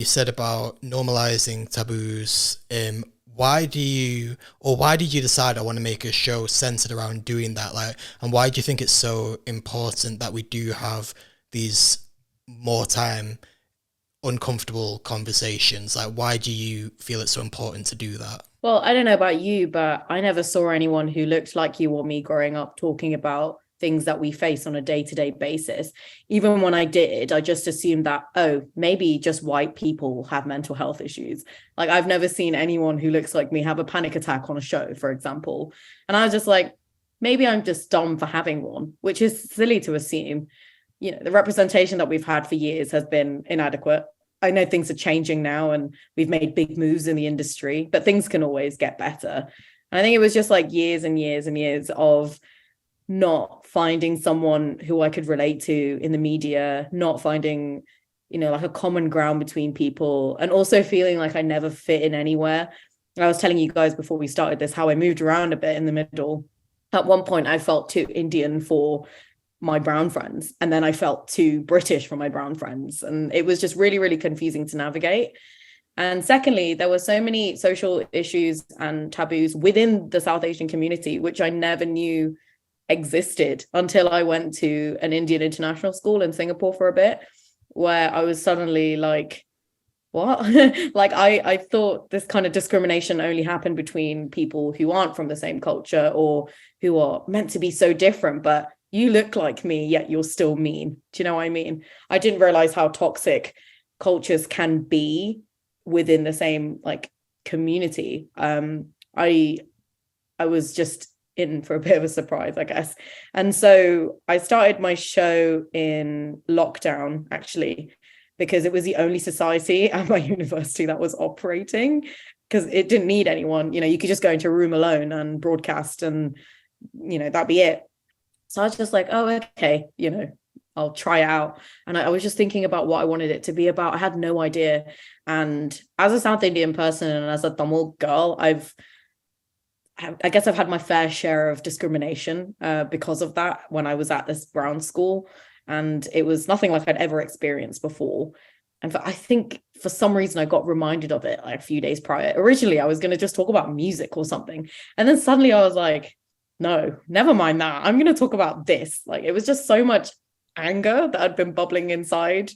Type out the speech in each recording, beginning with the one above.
said about normalizing taboos. Why did you decide I want to make a show centered around doing that? Like, and why do you think it's so important that we do have these more time uncomfortable conversations? Like, why do you feel it's so important to do that? Well, I don't know about you, but I never saw anyone who looked like you or me growing up talking about things that we face on a day-to-day basis. Even when I did, I just assumed that, oh, maybe just white people have mental health issues. Like, I've never seen anyone who looks like me have a panic attack on a show, for example. And I was just like, maybe I'm just dumb for having one, which is silly to assume. The representation that we've had for years has been inadequate. I know things are changing now and we've made big moves in the industry, but things can always get better. And I think it was just like years and years and years of not finding someone who I could relate to in the media, not finding, like a common ground between people, and also feeling like I never fit in anywhere. I was telling you guys before we started this how I moved around a bit in the middle. At one point, I felt too Indian for my brown friends, and then I felt too British for my brown friends, and it was just really, really confusing to navigate. And secondly, there were so many social issues and taboos within the South Asian community which I never knew existed until I went to an Indian international school in Singapore for a bit, where I was suddenly like, what? Like, I thought this kind of discrimination only happened between people who aren't from the same culture or who are meant to be so different, but you look like me, yet you're still mean. Do you know what I mean? I didn't realize how toxic cultures can be within the same like community. I was just in for a bit of a surprise, I guess. And so I started my show in lockdown, actually, because it was the only society at my university that was operating, because it didn't need anyone. You could just go into a room alone and broadcast and, that'd be it. So I was just like, oh, okay, I'll try it out. And I was just thinking about what I wanted it to be about. I had no idea. And as a South Indian person and as a Tamil girl, I guess I've had my fair share of discrimination because of that when I was at this brown school. And it was nothing like I'd ever experienced before. And I think for some reason I got reminded of it like a few days prior. Originally, I was going to just talk about music or something. And then suddenly I was like, no, never mind that. I'm going to talk about this. Like, it was just so much anger that had been bubbling inside.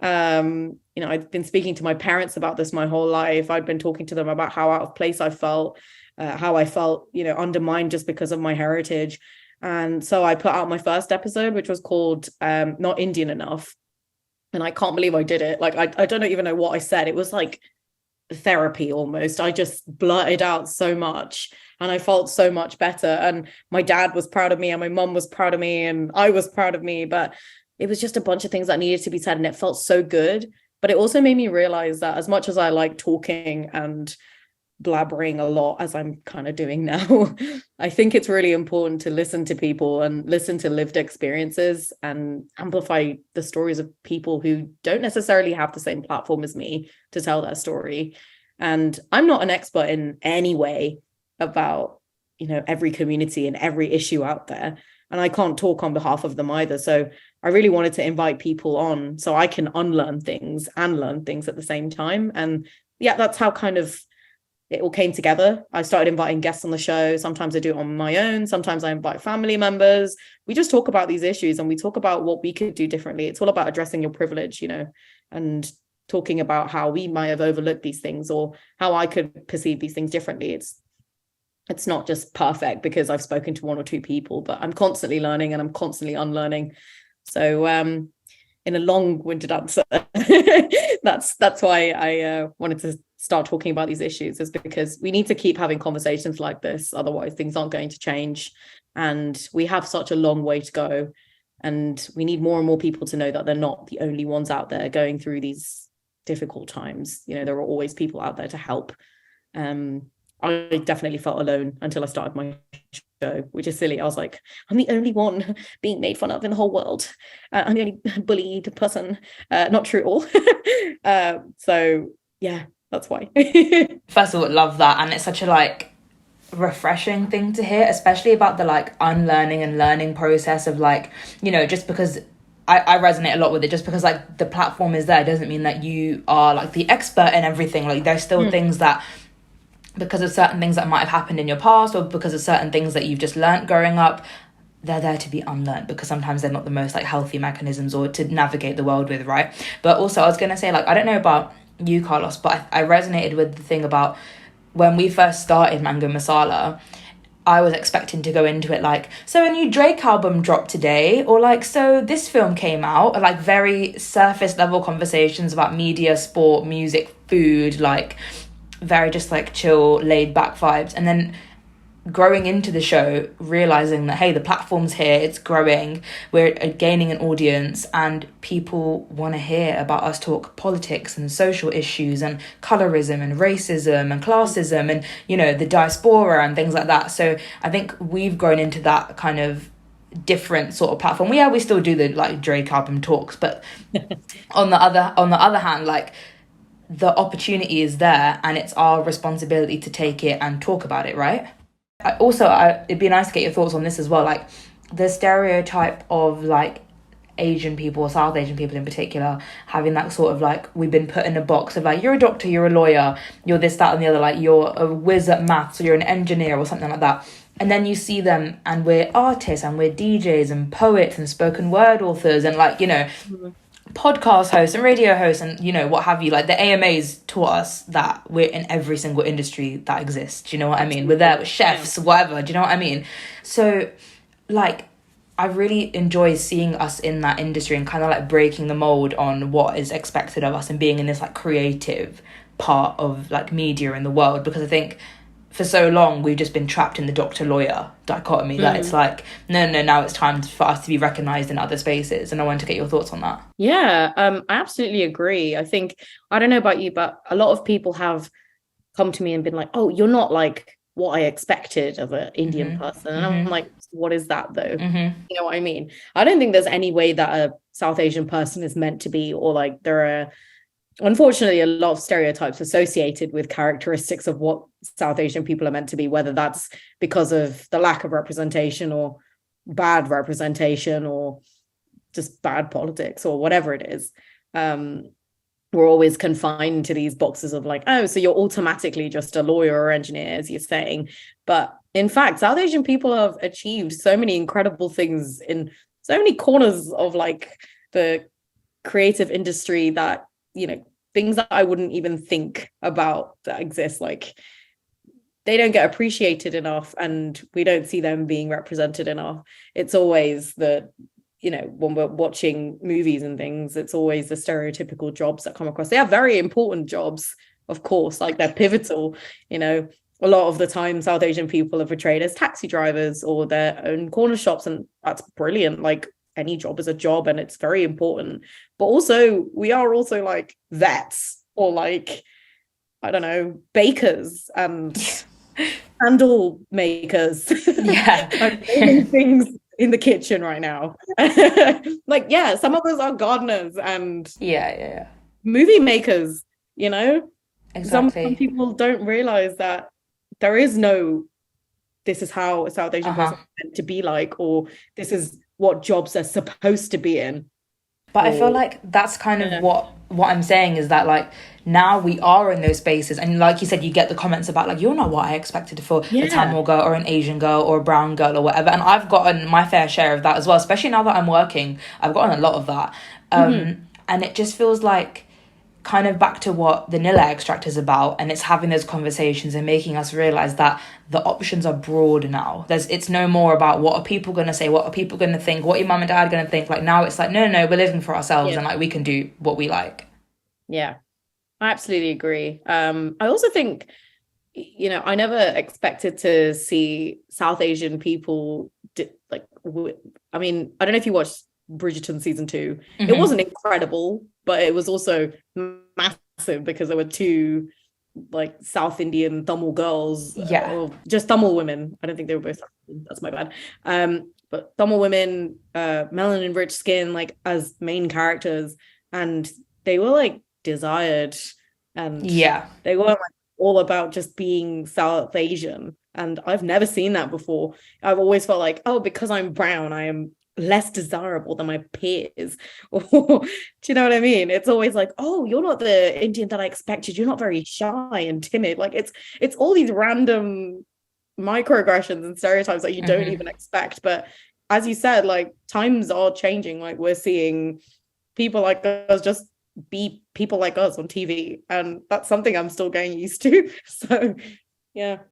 I'd been speaking to my parents about this my whole life. I'd been talking to them about how out of place I felt, how I felt, undermined just because of my heritage. And so I put out my first episode, which was called Not Indian Enough. And I can't believe I did it. Like, I don't even know what I said. It was like therapy almost. I just blurted out so much and I felt so much better. And my dad was proud of me and my mum was proud of me and I was proud of me. But it was just a bunch of things that needed to be said and it felt so good. But it also made me realize that as much as I like talking and blabbering a lot, as I'm kind of doing now, I think it's really important to listen to people and listen to lived experiences and amplify the stories of people who don't necessarily have the same platform as me to tell their story. And I'm not an expert in any way about, every community and every issue out there. And I can't talk on behalf of them either. So I really wanted to invite people on so I can unlearn things and learn things at the same time. And yeah, that's how kind of it all came together. I started inviting guests on the show. Sometimes I do it on my own. Sometimes I invite family members. We just talk about these issues and we talk about what we could do differently. It's all about addressing your privilege, and talking about how we might have overlooked these things or how I could perceive these things differently. It's not just perfect because I've spoken to one or two people, but I'm constantly learning and I'm constantly unlearning. So in a long-winded answer, that's why I wanted to start talking about these issues, is because we need to keep having conversations like this. Otherwise, things aren't going to change. And we have such a long way to go. And we need more and more people to know that they're not the only ones out there going through these difficult times. There are always people out there to help. I definitely felt alone until I started my show, which is silly. I was like, I'm the only one being made fun of in the whole world. I'm the only bullied person. Not true at all. So yeah, that's why. First of all, love that. And it's such a refreshing thing to hear, especially about the unlearning and learning process of just because I resonate a lot with it, just because like the platform is there doesn't mean that you are like the expert in everything. Like there's still things that, because of certain things that might have happened in your past, or because of certain things that you've just learnt growing up, they're there to be unlearned, because sometimes they're not the most like healthy mechanisms or to navigate the world with, right? But also I was gonna say, like, I don't know about you, Carlos, but I resonated with the thing about when we first started Mango Masala. I was expecting to go into it like, so a new Drake album dropped today, or like, so this film came out, or like very surface level conversations about media, sport, music, food, like very just like chill, laid back vibes. And then growing into the show, realizing that, hey, the platform's here, it's growing, we're gaining an audience, and people want to hear about us talk politics and social issues and colorism and racism and classism and, you know, the diaspora and things like that. So I think we've grown into that kind of different sort of platform. We still do the like Drake album talks, but on the other hand, like, the opportunity is there, and it's our responsibility to take it and talk about it, right? It'd be nice to get your thoughts on this as well. Like the stereotype of like Asian people, or South Asian people in particular, having that sort of like, we've been put in a box of like, you're a doctor, you're a lawyer, you're this, that, and the other, like you're a whiz at maths, or you're an engineer or something like that. And then you see them and we're artists and we're DJs and poets and spoken word authors and like, you know, podcast hosts and radio hosts and, you know, what have you. Like the AMAs taught us that we're in every single industry that exists. Do you know what I mean? We're there with chefs, whatever. Do you know what I mean? So like, I really enjoy seeing us in that industry and kind of like breaking the mold on what is expected of us and being in this like creative part of like media in the world, because I think for so long we've just been trapped in the doctor lawyer dichotomy that it's like, no, now it's time for us to be recognized in other spaces. And I wanted to get your thoughts on that. I absolutely agree. I think, I don't know about you, but a lot of people have come to me and been like, oh, you're not like what I expected of an Indian person. And I'm like, what is that though? You know what I mean? I don't think there's any way that a South Asian person is meant to be, or like there are unfortunately a lot of stereotypes associated with characteristics of what South Asian people are meant to be, whether that's because of the lack of representation or bad representation or just bad politics or whatever it is. We're always confined to these boxes of like, oh, so you're automatically just a lawyer or engineer, as you're saying. But in fact, South Asian people have achieved so many incredible things in so many corners of like the creative industry that, you know, things that I wouldn't even think about that exist. Like they don't get appreciated enough and we don't see them being represented enough. It's always the, you know, when we're watching movies and things, it's always the stereotypical jobs that come across. They have very important jobs, of course, like they're pivotal. You know, a lot of the time South Asian people are portrayed as taxi drivers or their own corner shops, and that's brilliant. Like any job is a job and it's very important. But also we are also like vets or like, I don't know, bakers and candle makers. Yeah. I'm doing things in the kitchen right now. Like, yeah, some of us are gardeners and yeah movie makers, you know. exactly. Some people don't realize that there is no, this is how a South Asian person is meant to be like, or this is what jobs they're supposed to be in. But I feel like that's kind of what I'm saying, is that like now we are in those spaces, and like you said, you get the comments about like, you're not what I expected for a Tamil girl or an Asian girl or a brown girl or whatever. And I've gotten my fair share of that as well, especially now that I'm working. I've gotten a lot of that. And it just feels like kind of back to what the Nila extract is about, and it's having those conversations and making us realize that the options are broad now. It's no more about what are people going to say, what are people going to think, what your mum and dad going to think. Like now it's like, no, we're living for ourselves and like we can do what we like. I absolutely agree. I also think, you know, I never expected to see South Asian people I mean, I don't know if you watched Bridgerton season 2. It wasn't incredible, but it was also massive because there were 2 like South Indian Tamil girls, or just Tamil women. I don't think they were both South Indian, that's my bad. But Tamil women, melanin rich skin, like as main characters, and they were like desired, and they weren't like all about just being South Asian. And I've never seen that before. I've always felt like, oh, because I'm brown, I am less desirable than my peers. Or do you know what I mean? It's always like, oh, you're not the Indian that I expected, you're not very shy and timid. Like it's all these random microaggressions and stereotypes that you don't even expect. But as you said, like, times are changing. Like, we're seeing people like us just be people like us on TV, and that's something I'm still getting used to. So yeah.